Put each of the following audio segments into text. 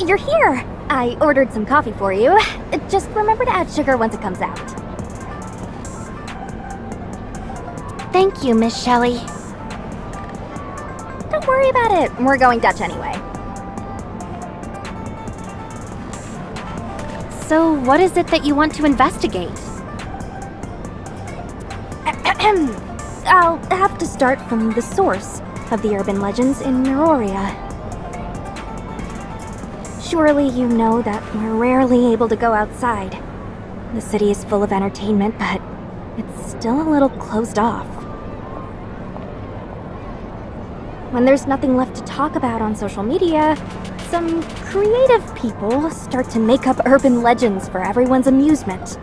you're here! I ordered some coffee for you. Just remember to add sugar once it comes out. Thank you, Miss Shelley. Don't worry about it. We're going Dutch anyway. So, what is it that you want to investigate? I'll have to start from the source of the urban legends in Meroria. Surely you know that we're rarely able to go outside. The city is full of entertainment, but it's still a little closed off. When there's nothing left to talk about on social media, some creative people start to make up urban legends for everyone's amusement.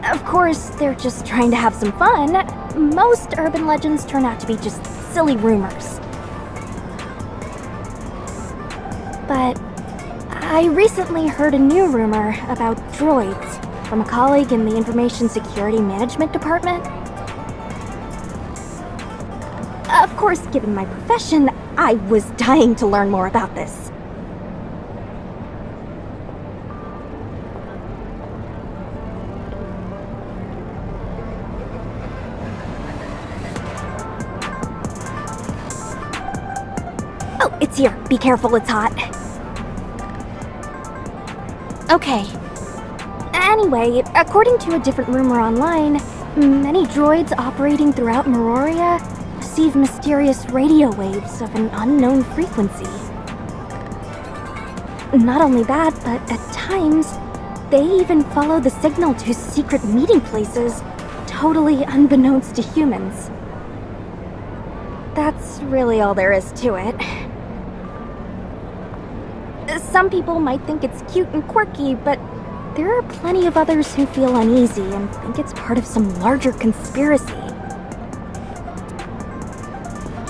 Of course, they're just trying to have some fun. Most urban legends turn out to be just silly rumors. But I recently heard a new rumor about droids from a colleague in the Information Security Management Department. Of course, given my profession, I was dying to learn more about this. Oh, it's here. Be careful, it's hot. Okay. Anyway, according to a different rumor online, many droids operating throughout Meroria receive mysterious radio waves of an unknown frequency. Not only that, but at times, they even follow the signal to secret meeting places, totally unbeknownst to humans. That's really all there is to it. Some people might think it's cute and quirky, but there are plenty of others who feel uneasy and think it's part of some larger conspiracy.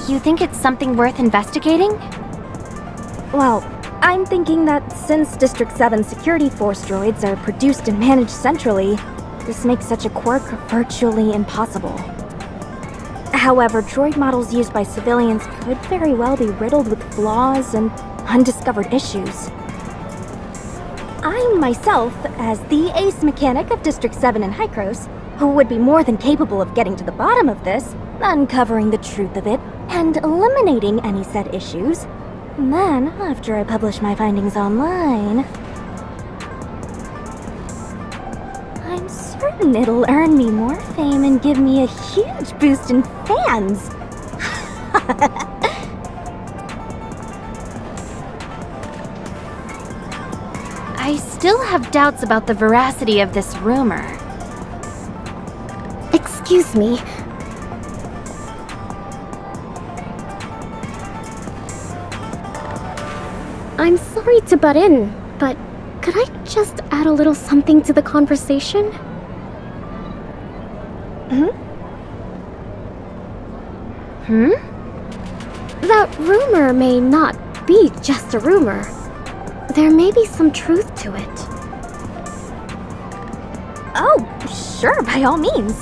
You think it's something worth investigating? Well, I'm thinking that since District 7 security force droids are produced and managed centrally, this makes such a quirk virtually impossible. However, droid models used by civilians could very well be riddled with flaws and undiscovered issues. I myself, as the ace mechanic of District 7 in Hykros, who would be more than capable of getting to the bottom of this, uncovering the truth of it, and eliminating any said issues. And then, after I publish my findings online, I'm certain it'll earn me more fame and give me a huge boost in fans. I still have doubts about the veracity of this rumor. Excuse me. I'm sorry to butt in, but could I just add a little something to the conversation? That rumor may not be just a rumor. There may be some truth to it. Oh, sure, by all means.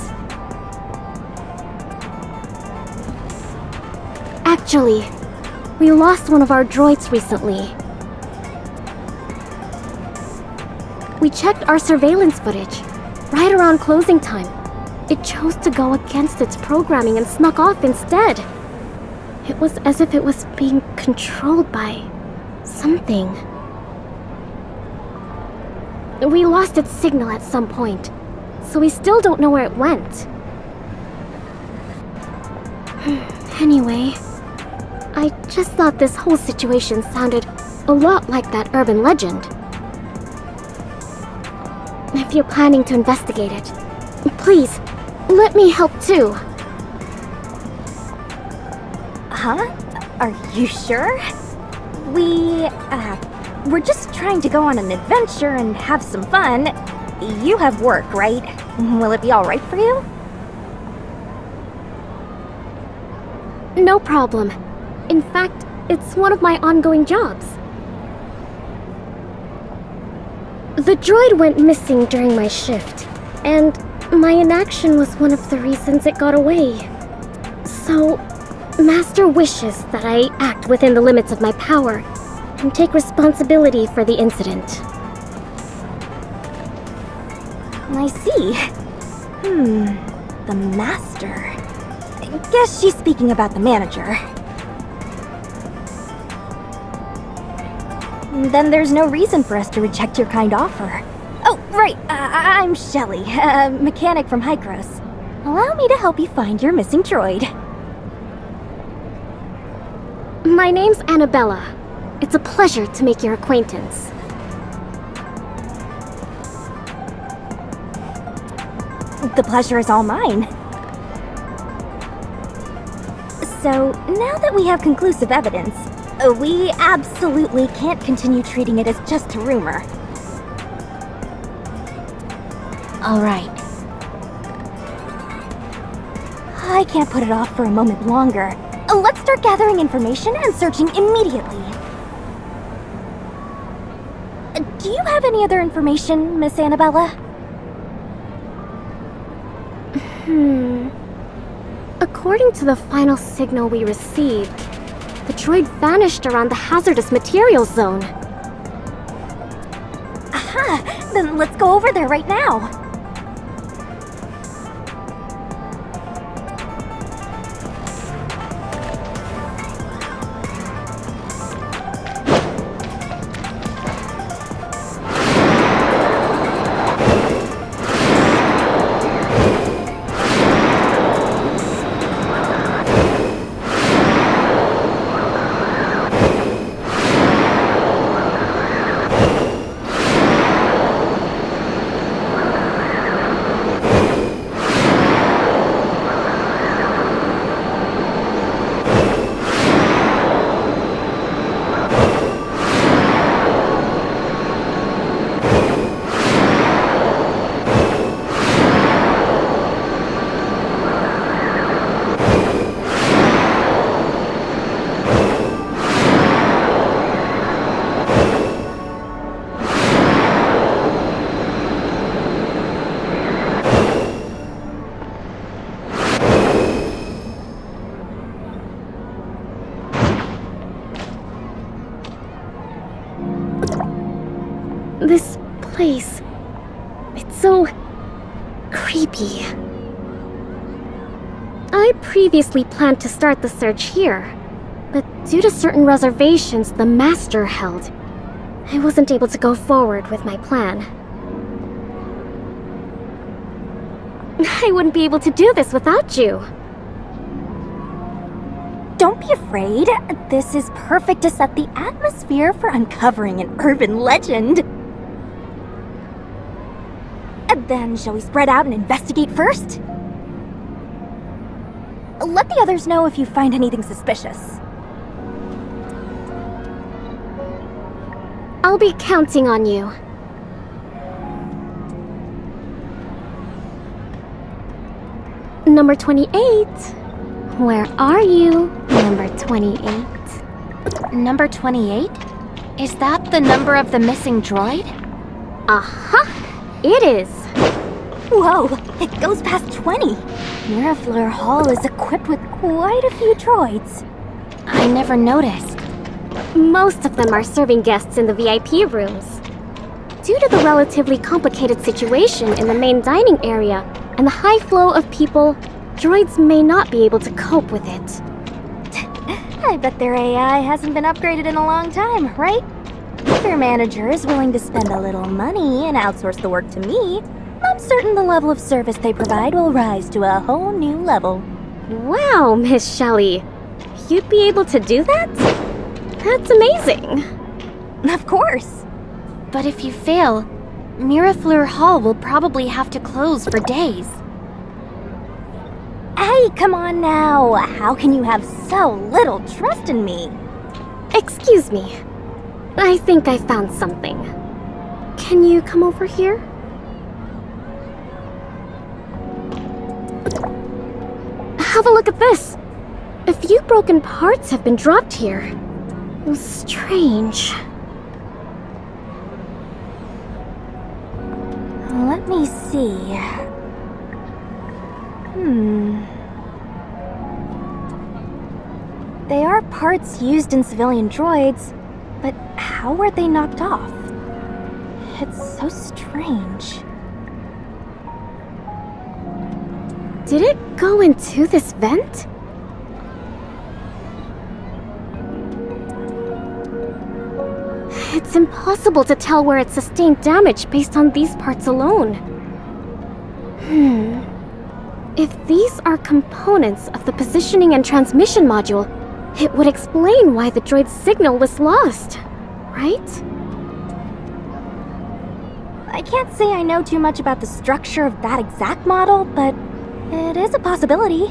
Actually, we lost one of our droids recently. We checked our surveillance footage, right around closing time. It chose to go against its programming and snuck off instead. It was as if it was being controlled by something. We lost its signal at some point, so we still don't know where it went. Anyway, I just thought this whole situation sounded a lot like that urban legend. If you're planning to investigate it, please, let me help too. Huh? Are you sure? We're just trying to go on an adventure and have some fun. You have work, right? Will it be alright for you? No problem. In fact, it's one of my ongoing jobs. The droid went missing during my shift, and my inaction was one of the reasons it got away. So, Master wishes that I act within the limits of my power and take responsibility for the incident. I see. The Master. Guess she's speaking about the manager. Then there's no reason for us to reject your kind offer. Oh, right. I'm Shelly, a mechanic from Hykros. Allow me to help you find your missing droid. My name's Annabella. It's a pleasure to make your acquaintance. The pleasure is all mine. So, now that we have conclusive evidence, we absolutely can't continue treating it as just a rumor. All right. I can't put it off for a moment longer. Let's start gathering information and searching immediately. Do you have any other information, Miss Annabella? According to the final signal we received, the droid vanished around the hazardous materials zone. Aha! Then let's go over there right now. This place... it's so... creepy. I previously planned to start the search here, but due to certain reservations the Master held, I wasn't able to go forward with my plan. I wouldn't be able to do this without you. Don't be afraid. This is perfect to set the atmosphere for uncovering an urban legend. And then, shall we spread out and investigate first? Let the others know if you find anything suspicious. I'll be counting on you. Number 28. Where are you, number 28? Number 28? Is that the number of the missing droid? Aha! It is! Whoa, it goes past 20. Mirafleur Hall is equipped with quite a few droids. I never noticed. Most of them are serving guests in the VIP rooms. Due to the relatively complicated situation in the main dining area and the high flow of people, droids may not be able to cope with it. I bet their AI hasn't been upgraded in a long time, right? If their manager is willing to spend a little money and outsource the work to me, I'm certain the level of service they provide will rise to a whole new level. Wow, Miss Shelley. You'd be able to do that? That's amazing. Of course. But if you fail, Mirafleur Hall will probably have to close for days. Hey, come on now. How can you have so little trust in me? Excuse me. I think I found something. Can you come over here? Have a look at this. A few broken parts have been dropped here. Strange. Let me see. They are parts used in civilian droids, but how were they knocked off? It's so strange. Did it go into this vent? It's impossible to tell where it sustained damage based on these parts alone. If these are components of the positioning and transmission module, it would explain why the droid's signal was lost, right? I can't say I know too much about the structure of that exact model, but it is a possibility.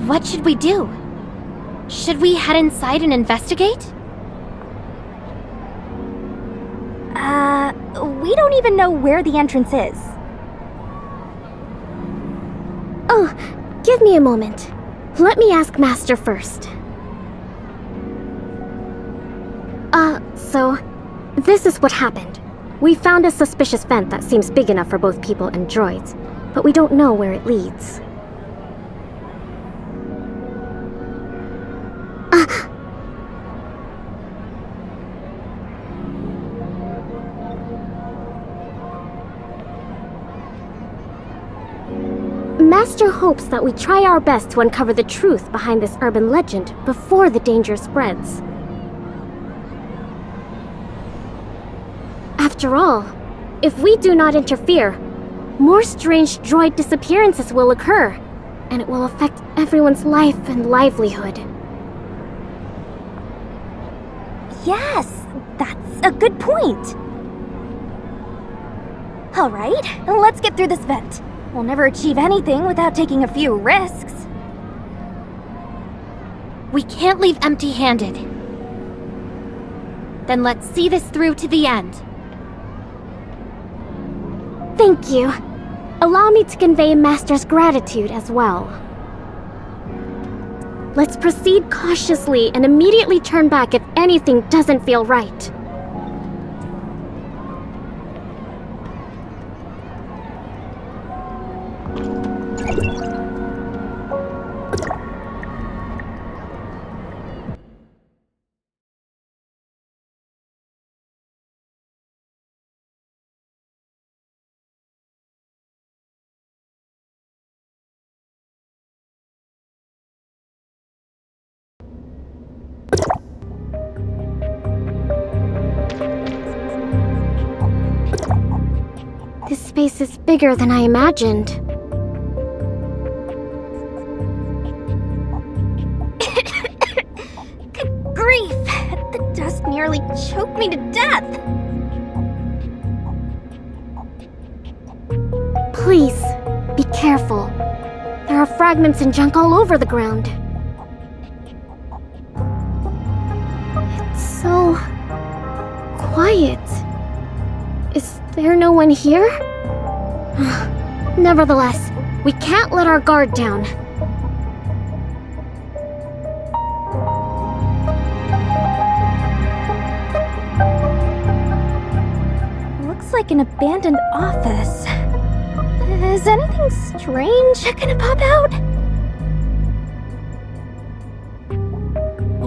What should we do? Should we head inside and investigate? We don't even know where the entrance is. Oh, give me a moment. Let me ask Master first. So, this is what happened. We found a suspicious vent that seems big enough for both people and droids, but we don't know where it leads. Master hopes that we try our best to uncover the truth behind this urban legend before the danger spreads. After all, if we do not interfere, more strange droid disappearances will occur, and it will affect everyone's life and livelihood. Yes, that's a good point. Alright, let's get through this vent. We'll never achieve anything without taking a few risks. We can't leave empty-handed. Then let's see this through to the end. Thank you. Allow me to convey Master's gratitude as well. Let's proceed cautiously and immediately turn back if anything doesn't feel right. This space is bigger than I imagined. Good grief! The dust nearly choked me to death! Please, be careful. There are fragments and junk all over the ground. It's so quiet. Is there no one here? Nevertheless, we can't let our guard down. Looks like an abandoned office. Is anything strange gonna pop out?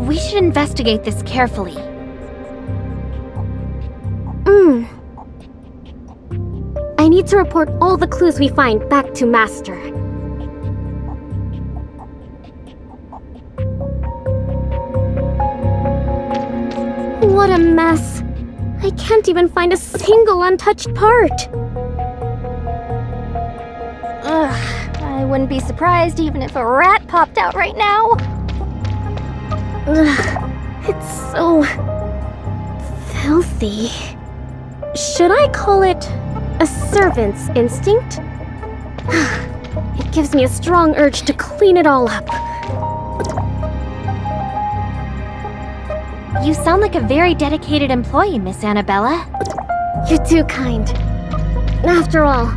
We should investigate this carefully. I need to report all the clues we find back to Master. What a mess. I can't even find a single untouched part. Ugh, I wouldn't be surprised even if a rat popped out right now. Ugh, it's so filthy. Should I call it a servant's instinct? It gives me a strong urge to clean it all up. You sound like a very dedicated employee, Miss Annabella. You're too kind. After all,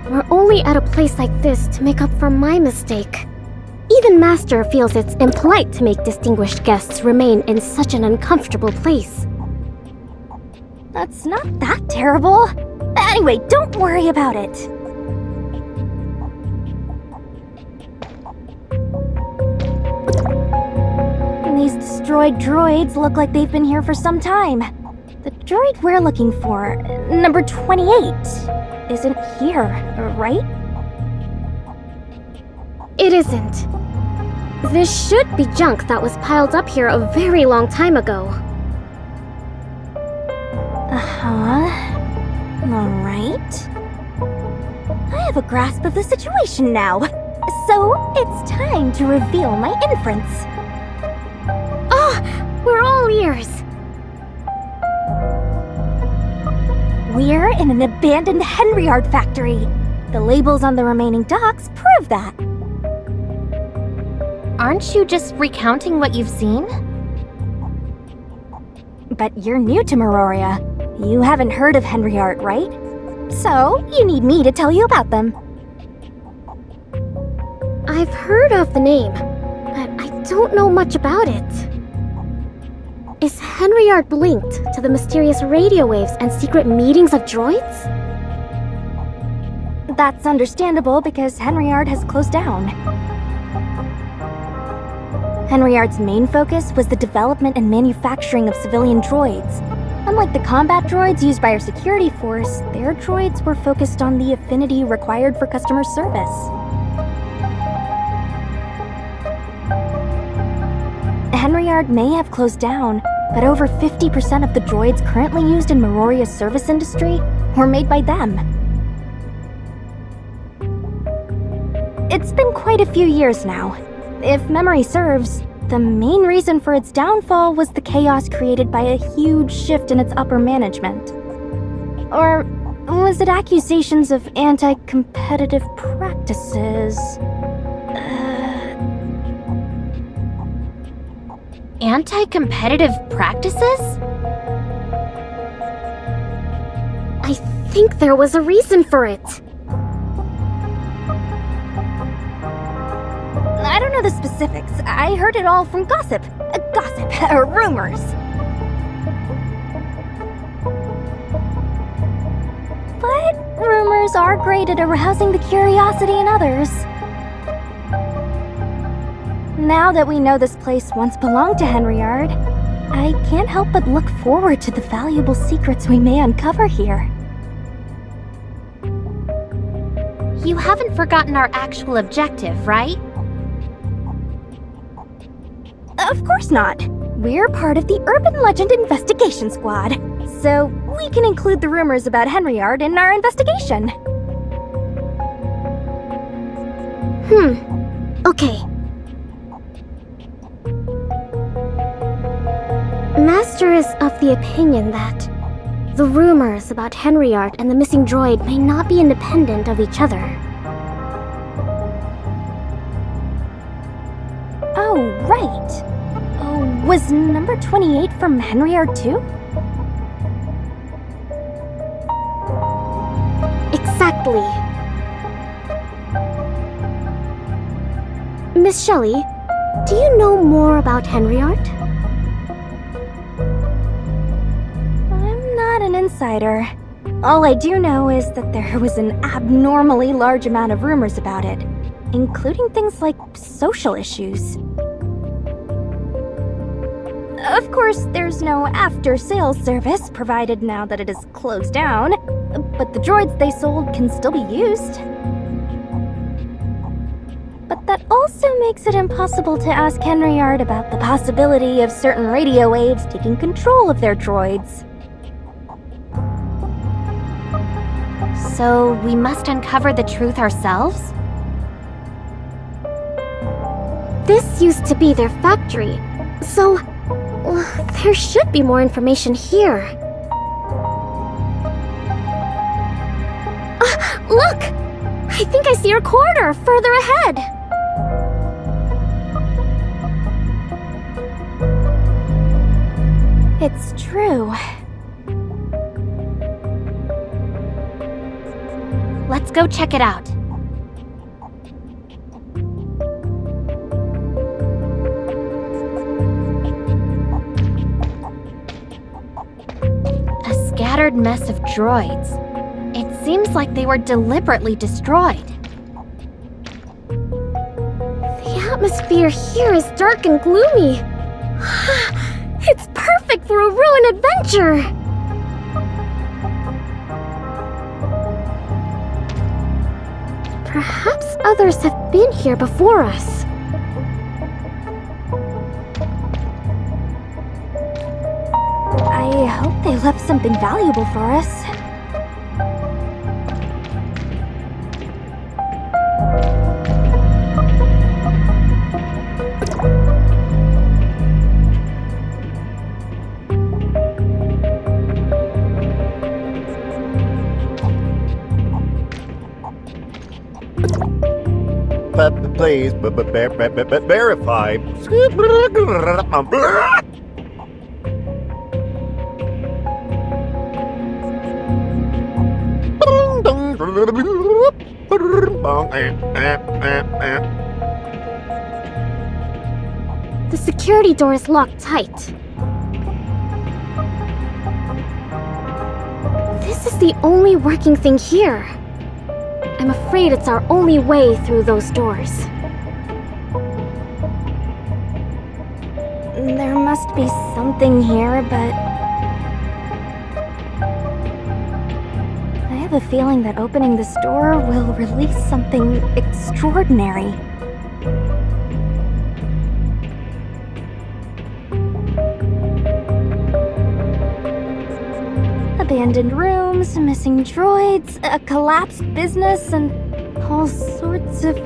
we're only at a place like this to make up for my mistake. Even Master feels it's impolite to make distinguished guests remain in such an uncomfortable place. That's not that terrible. Anyway, don't worry about it. destroyed droids look like they've been here for some time. The droid we're looking for, number 28, isn't here, right? It isn't. This should be junk that was piled up here a very long time ago. Alright. I have a grasp of the situation now. So, it's time to reveal my inference. Oh, we're all ears. We're in an abandoned Henryard factory. The labels on the remaining docks prove that. Aren't you just recounting what you've seen? But you're new to Meroria. You haven't heard of Henryard, right? So, you need me to tell you about them. I've heard of the name, but I don't know much about it. Is Henryard linked to the mysterious radio waves and secret meetings of droids? That's understandable because Henryard has closed down. Henryard's main focus was the development and manufacturing of civilian droids. Unlike the combat droids used by our security force, their droids were focused on the affinity required for customer service. Henryard may have closed down, but over 50% of the droids currently used in Meroria's service industry were made by them. It's been quite a few years now. If memory serves, the main reason for its downfall was the chaos created by a huge shift in its upper management. Or was it accusations of anti-competitive practices? Anti-competitive practices? I think there was a reason for it. I don't know the specifics. I heard it all from gossip. Rumors. But rumors are great at arousing the curiosity in others. Now that we know this place once belonged to Henryard, I can't help but look forward to the valuable secrets we may uncover here. You haven't forgotten our actual objective, right? Of course not. We're part of the Urban Legend Investigation Squad, so we can include the rumors about Henryard in our investigation. Okay. Master is of the opinion that the rumors about Henryard and the missing droid may not be independent of each other. Oh, right. Was number 28 from Henryard too? Exactly. Miss Shelley, do you know more about Henryard? I'm not an insider. All I do know is that there was an abnormally large amount of rumors about it, including things like social issues. Of course, there's no after-sales service provided now that it is closed down, but the droids they sold can still be used. But that also makes it impossible to ask Henryard about the possibility of certain radio waves taking control of their droids. So we must uncover the truth ourselves? This used to be their factory, so there should be more information here. Look! I think I see a corridor further ahead. It's true. Let's go check it out. A scattered mess of droids. It seems like they were deliberately destroyed. The atmosphere here is dark and gloomy. It's perfect for a ruin adventure! Perhaps others have been here before us. I hope they left something valuable for us. Please, verify. The security door is locked tight. This is the only working thing here. I'm afraid it's our only way through those doors. There must be something here, but I have a feeling that opening this door will release something extraordinary. Abandoned rooms, missing droids, a collapsed business, and all sorts of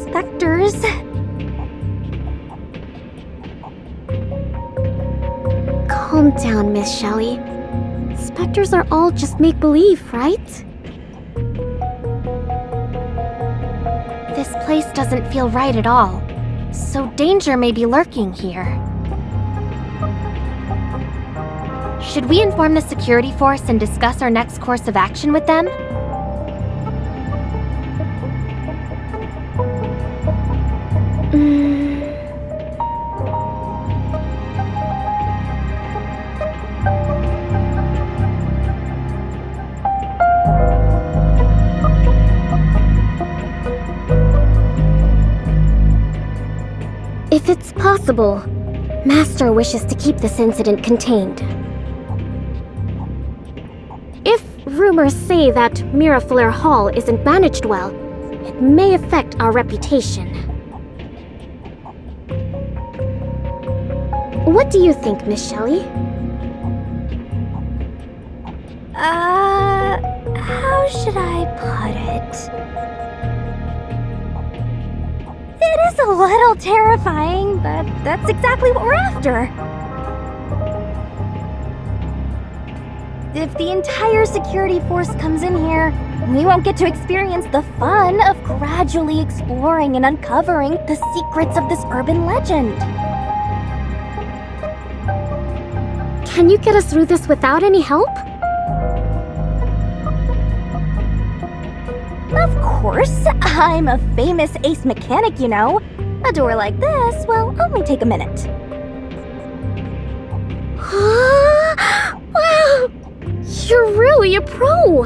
specters. Calm down, Miss Shelley. Specters are all just make-believe, right? This place doesn't feel right at all, so danger may be lurking here. Should we inform the security force and discuss our next course of action with them? If it's possible, Master wishes to keep this incident contained. If rumors say that Mirafleur Hall isn't managed well, it may affect our reputation. What do you think, Miss Shelley? How should I put it? It is a little terrifying, but that's exactly what we're after. If the entire security force comes in here, we won't get to experience the fun of gradually exploring and uncovering the secrets of this urban legend. Can you get us through this without any help? Of course, I'm a famous ace mechanic, you know. A door like this will only take a minute. Wow! You're really a pro!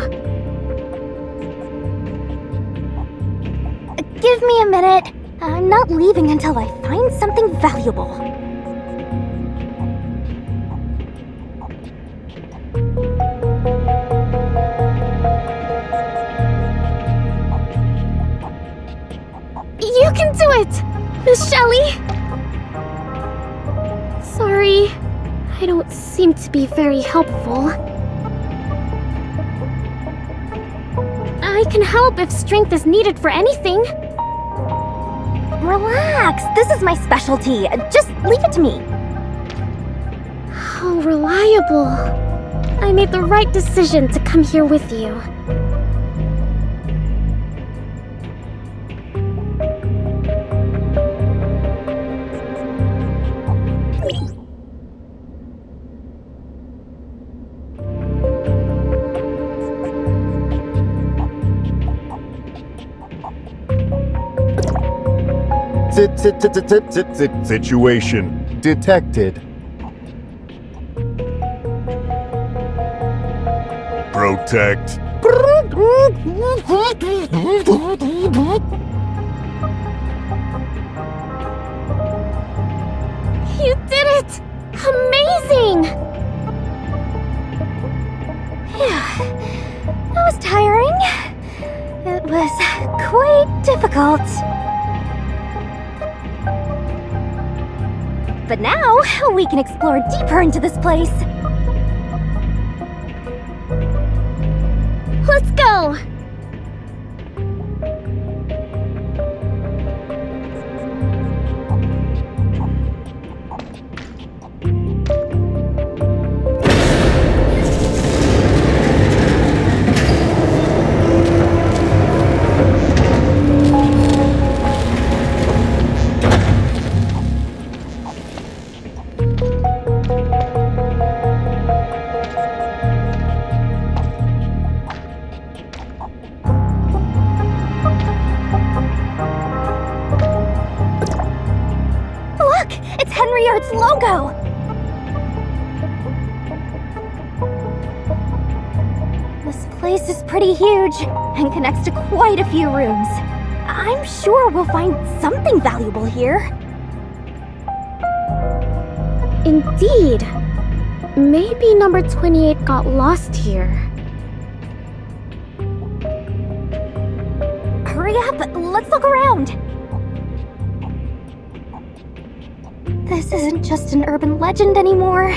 Give me a minute. I'm not leaving until I find something valuable. You can do it! Miss Shelley! Sorry, I don't seem to be very helpful. I can help if strength is needed for anything. Relax, this is my specialty. Just leave it to me. How reliable. I made the right decision to come here with you. Situation detected. Protect. You did it! Amazing! That was tiring. It was quite difficult. But now, we can explore deeper into this place. Let's go! Its logo! This place is pretty huge and connects to quite a few rooms. I'm sure we'll find something valuable here. Indeed. Maybe number 28 got lost here. Hurry up, let's look around. This isn't just an urban legend anymore.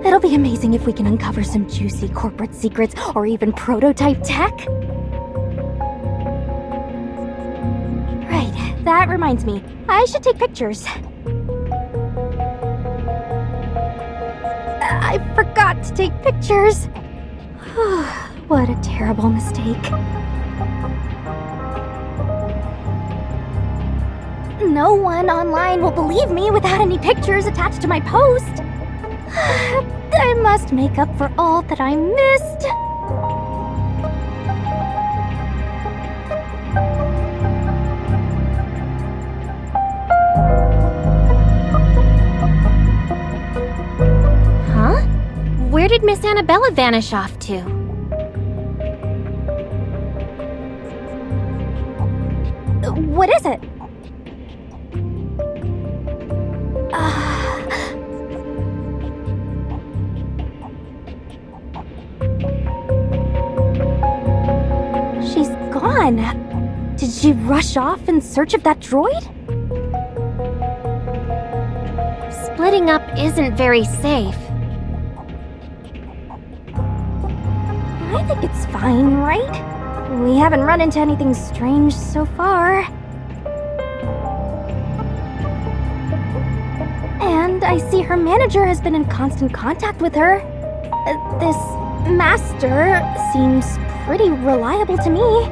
It'll be amazing if we can uncover some juicy corporate secrets or even prototype tech. Right, that reminds me. I should take pictures. I forgot to take pictures. What a terrible mistake. No one online will believe me without any pictures attached to my post. I must make up for all that I missed. Huh? Where did Miss Annabella vanish off to? What is it? She's gone. Did she rush off in search of that droid? Splitting up isn't very safe. I think it's fine, right? We haven't run into anything strange so far. And I see her manager has been in constant contact with her. This master seems pretty reliable to me.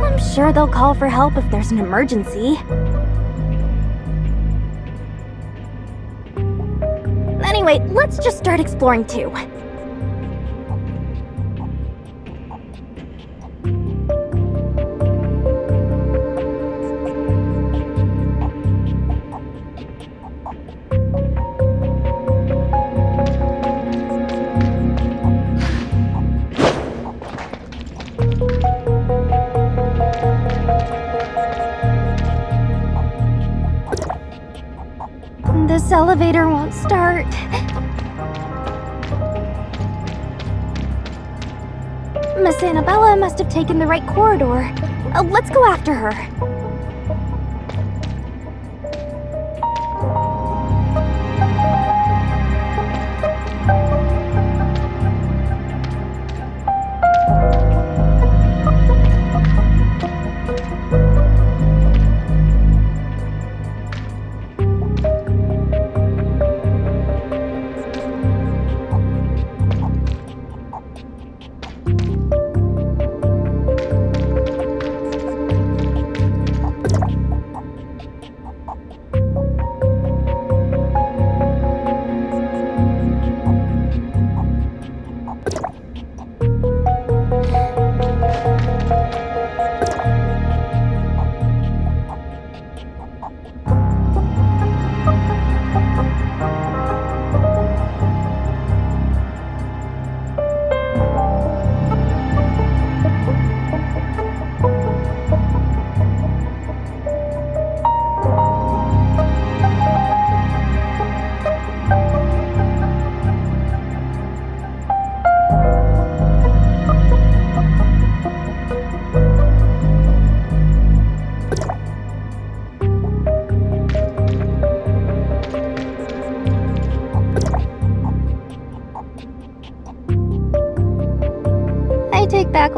I'm sure they'll call for help if there's an emergency. Anyway, let's just start exploring too. This elevator won't start. Miss Annabella must have taken the right corridor. Let's go after her.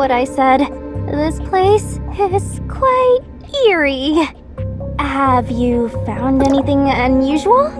what I said. This place is quite eerie. Have you found anything unusual?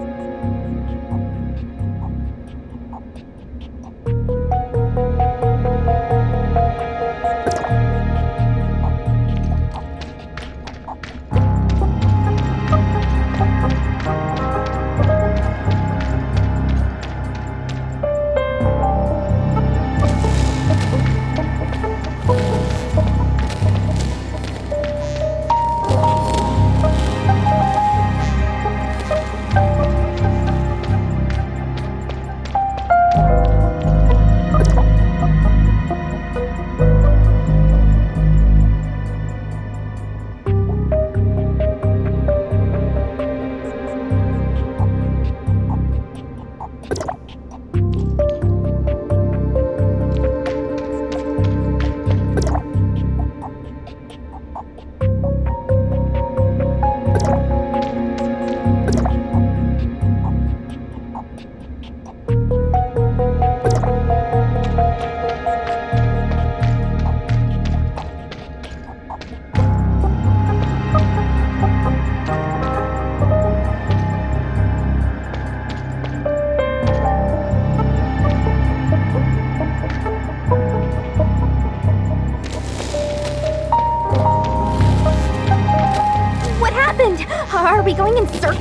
Are we going in circles?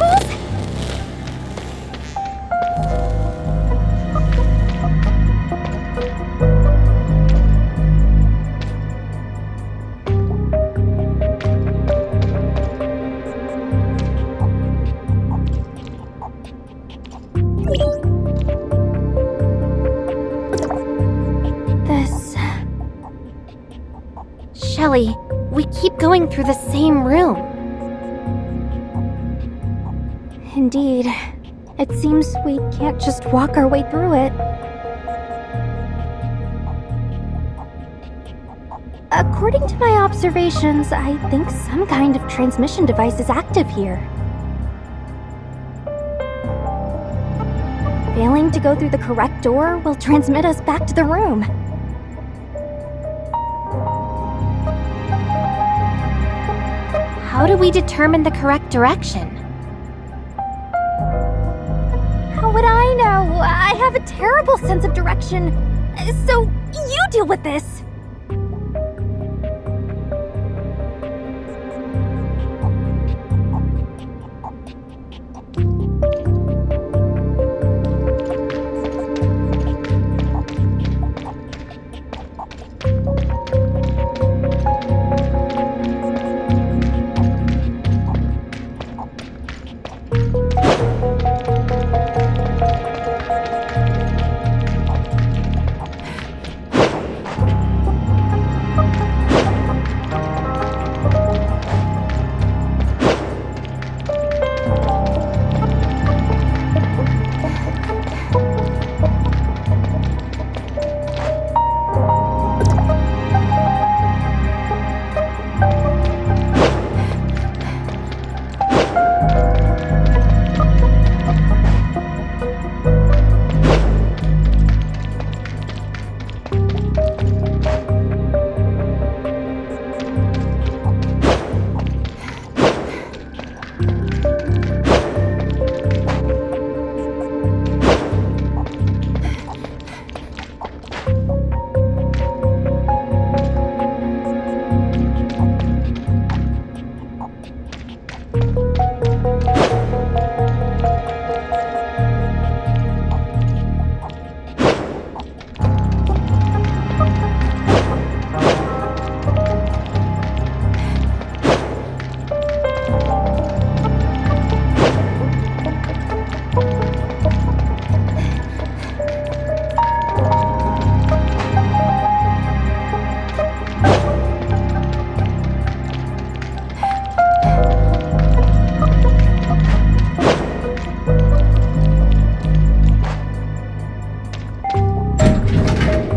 Shelly, we keep going through the same room. Indeed. It seems we can't just walk our way through it. According to my observations, I think some kind of transmission device is active here. Failing to go through the correct door will transmit us back to the room. How do we determine the correct direction? How would I know? I have a terrible sense of direction. So, you deal with this.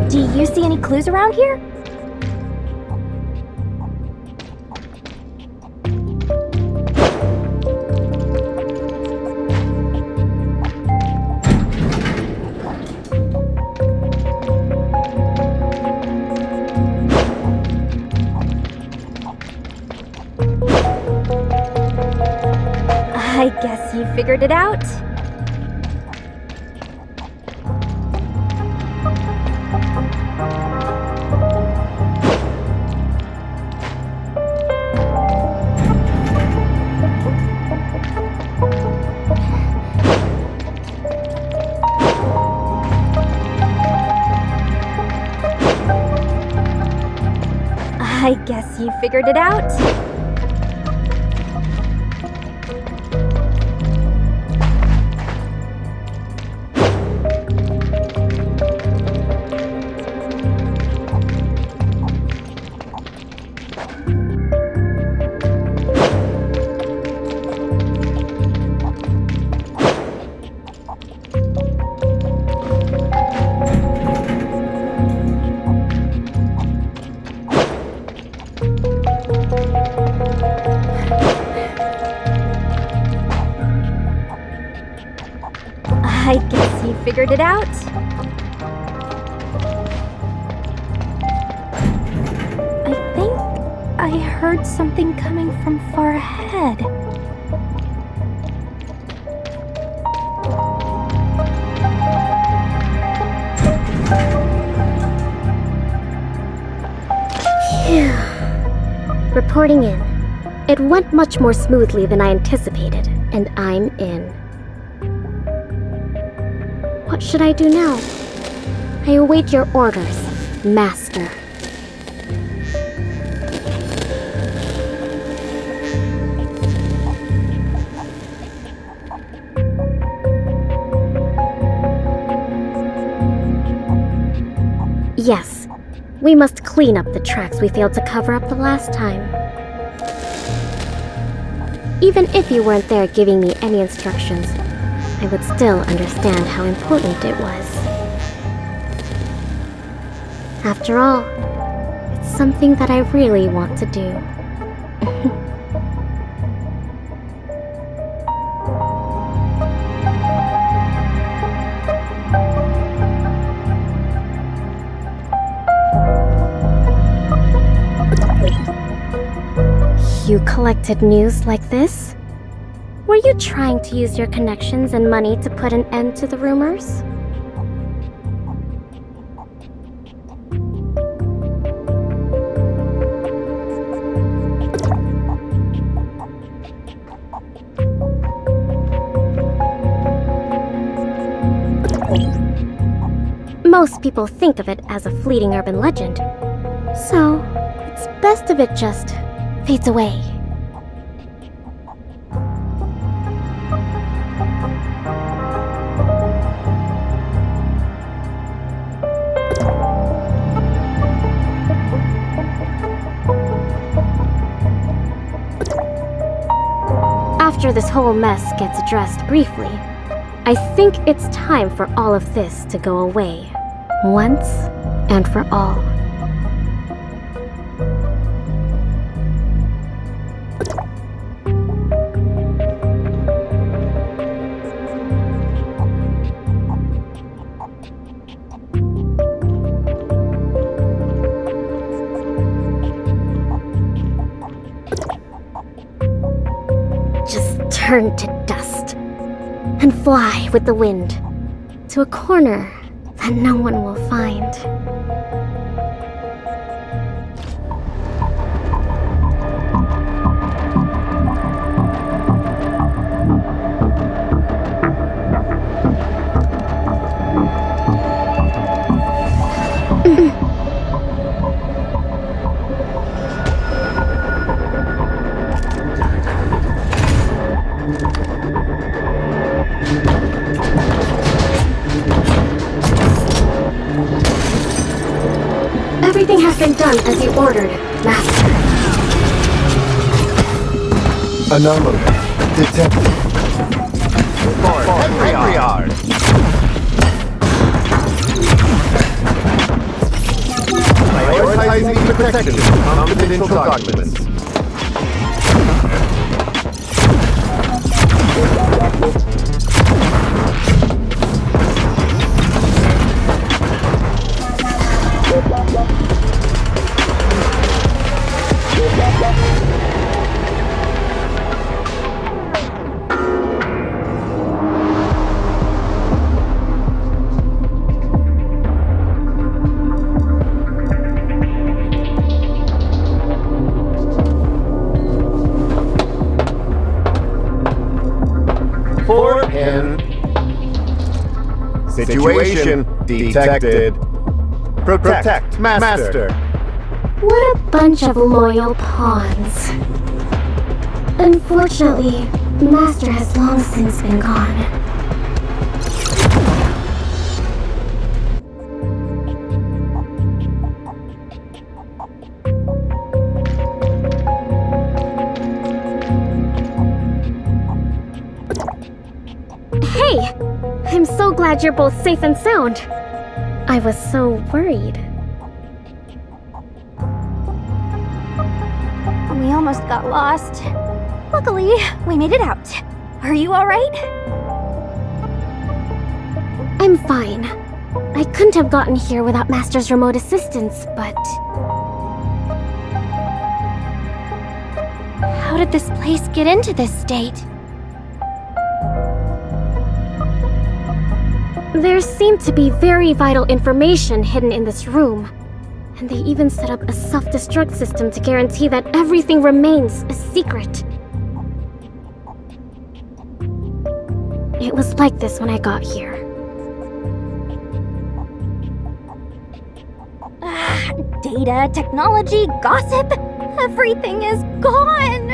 Do you see any clues around here? I guess you figured it out. I guess you figured it out. I guess you figured it out. I think I heard something coming from far ahead. Phew. Reporting in. It went much more smoothly than I anticipated, and I'm in. What should I do now? I await your orders, Master. Yes, we must clean up the tracks we failed to cover up the last time. Even if you weren't there giving me any instructions, I would still understand how important it was. After all, it's something that I really want to do. You collected news like this? Were you trying to use your connections and money to put an end to the rumors? Most people think of it as a fleeting urban legend, so it's best if it just fades away. After this whole mess gets addressed briefly, I think it's time for all of this to go away, once and for all. Just turn to dust and fly with the wind to a corner that no one will find. Everything has been done as you ordered, Master. Anomaly detected. Henry. Prioritizing the protection of confidential documents. in. Situation detected. Protect, Master. What a bunch of loyal pawns. Unfortunately, Master has long since been gone. Hey! I'm so glad you're both safe and sound. I was so worried. We almost got lost. Luckily, we made it out. Are you alright? I'm fine. I couldn't have gotten here without Master's remote assistance, but... How did this place get into this state? There seemed to be very vital information hidden in this room. And they even set up a self-destruct system to guarantee that everything remains a secret. It was like this when I got here. Data, technology, gossip, everything is gone!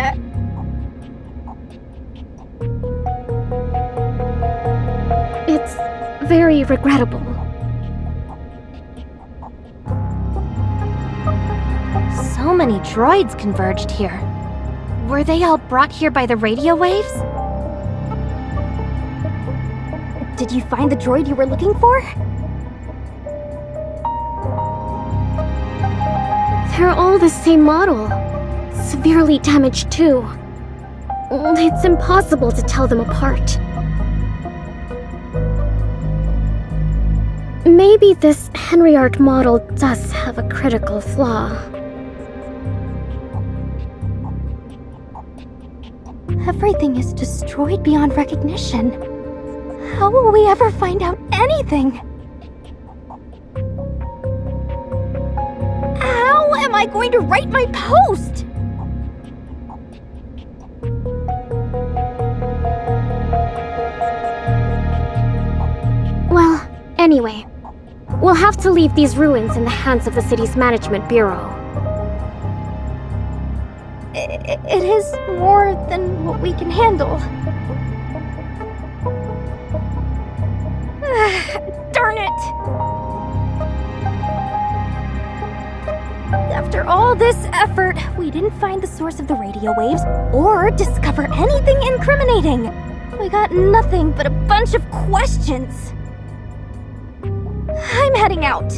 It's very regrettable. So many droids converged here. Were they all brought here by the radio waves? Did you find the droid you were looking for? They're all the same model. Severely damaged too. It's impossible to tell them apart. Maybe this Henry Art model does have a critical flaw. Everything is destroyed beyond recognition. How will we ever find out anything? How am I going to write my post? Well, anyway, we'll have to leave these ruins in the hands of the city's management bureau. It is more than what we can handle. Darn it! After all this effort, we didn't find the source of the radio waves or discover anything incriminating. We got nothing but a bunch of questions. I'm heading out.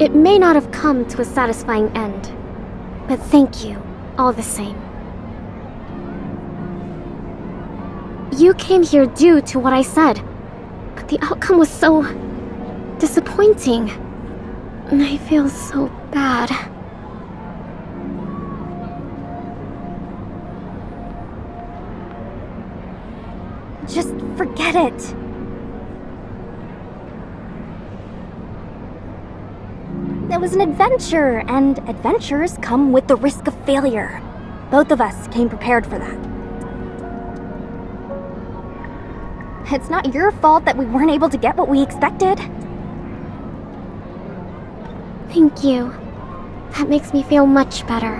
It may not have come to a satisfying end, but thank you, all the same. You came here due to what I said, but the outcome was so disappointing. And I feel so bad. Just forget it. It was an adventure, and adventures come with the risk of failure. Both of us came prepared for that. It's not your fault that we weren't able to get what we expected. Thank you. That makes me feel much better.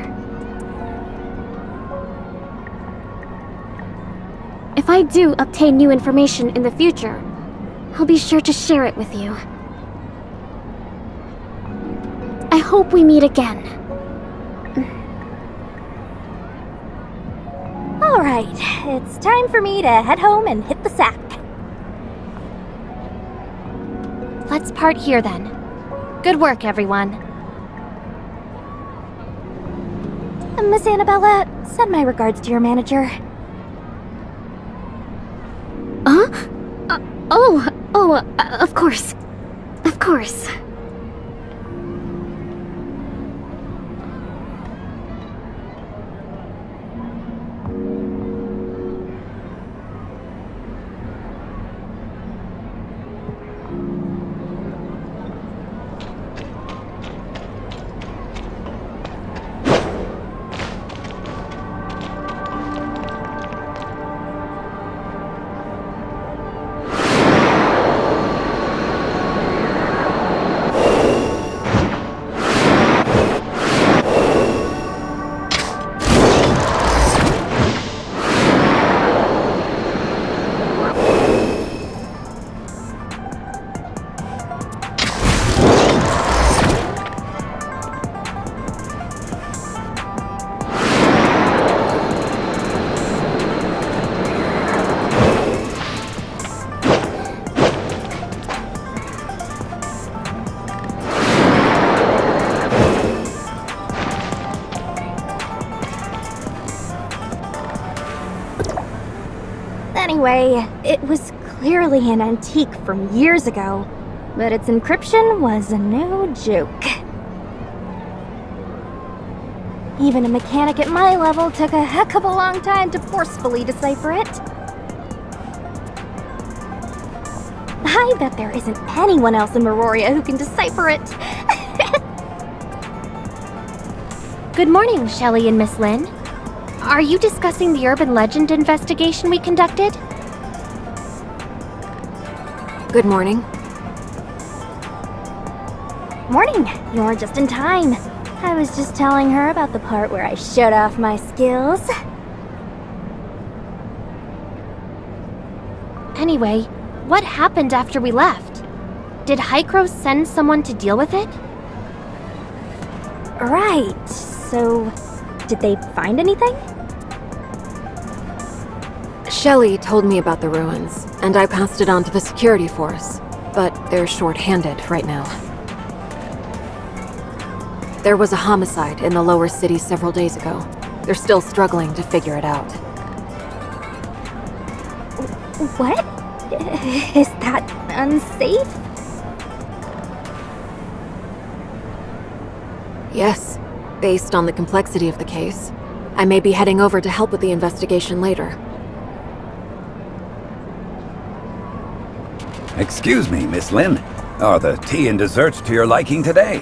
If I do obtain new information in the future, I'll be sure to share it with you. I hope we meet again. Alright, it's time for me to head home and hit the sack. Let's part here then. Good work, everyone. Miss Annabella, send my regards to your manager. Huh? Of course. Of course. Anyway, it was clearly an antique from years ago, but its encryption was no joke. Even a mechanic at my level took a heck of a long time to forcefully decipher it. I bet there isn't anyone else in Meroria who can decipher it. Good morning, Shelley and Miss Lynn. Are you discussing the urban legend investigation we conducted? Good morning. Morning, you're just in time. I was just telling her about the part where I showed off my skills. Anyway, what happened after we left? Did Hykros send someone to deal with it? Right, so did they find anything? Shelley told me about the ruins, and I passed it on to the security force, but they're short-handed right now. There was a homicide in the lower city several days ago. They're still struggling to figure it out. What? Is that unsafe? Yes, based on the complexity of the case. I may be heading over to help with the investigation later. Excuse me, Miss Lynn. Are the tea and desserts to your liking today?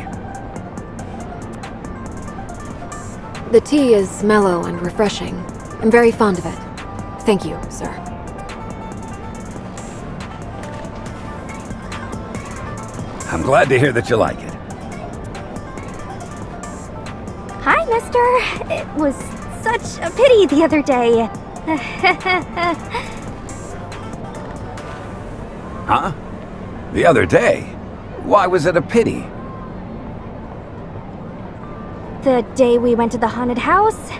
The tea is mellow and refreshing. I'm very fond of it. Thank you, sir. I'm glad to hear that you like it. Hi, mister. It was such a pity the other day. Huh? The other day? Why was it a pity? The day we went to the haunted house?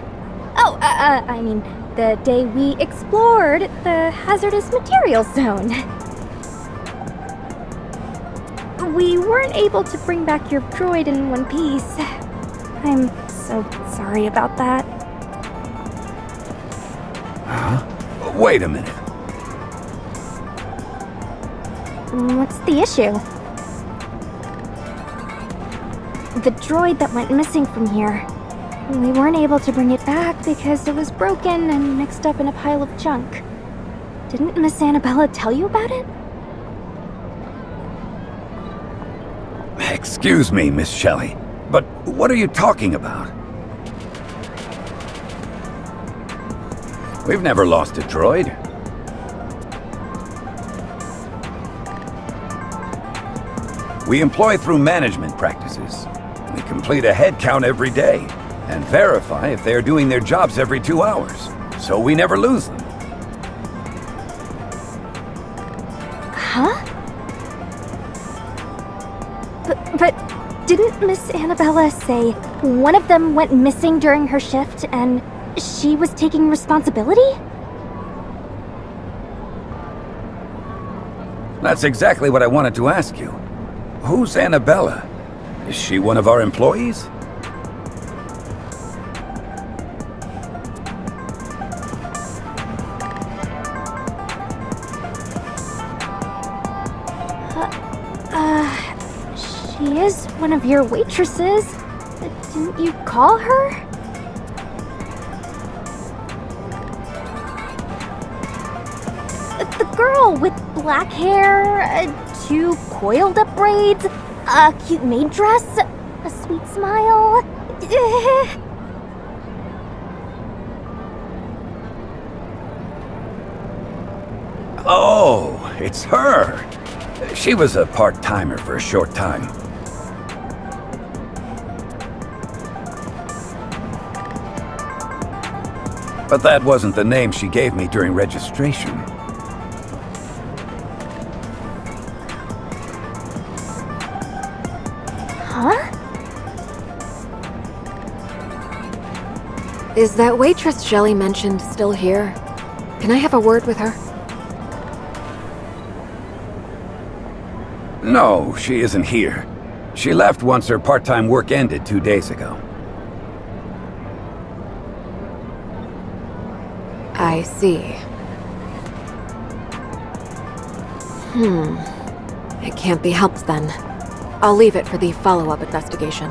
Oh, I mean, the day we explored the hazardous materials zone. We weren't able to bring back your droid in one piece. I'm so sorry about that. Huh? Wait a minute. What's the issue? The droid that went missing from here. We weren't able to bring it back because it was broken and mixed up in a pile of junk. Didn't Miss Annabella tell you about it? Excuse me, Miss Shelley, but what are you talking about? We've never lost a droid. We employ through management practices. We complete a head count every day and verify if they are doing their jobs every 2 hours, so we never lose them. But didn't Miss Annabella say one of them went missing during her shift and she was taking responsibility? That's exactly what I wanted to ask you. Who's Annabella? Is she one of our employees? She is one of your waitresses. Didn't you call her? The girl with black hair, 2 coiled up braids, a cute maid dress, a sweet smile. Oh, it's her. She was a part-timer for a short time. But that wasn't the name she gave me during registration. Huh? Is that waitress Shelley mentioned still here? Can I have a word with her? No, she isn't here. She left once her part-time work ended 2 days ago. I see. It can't be helped then. I'll leave it for the follow-up investigation.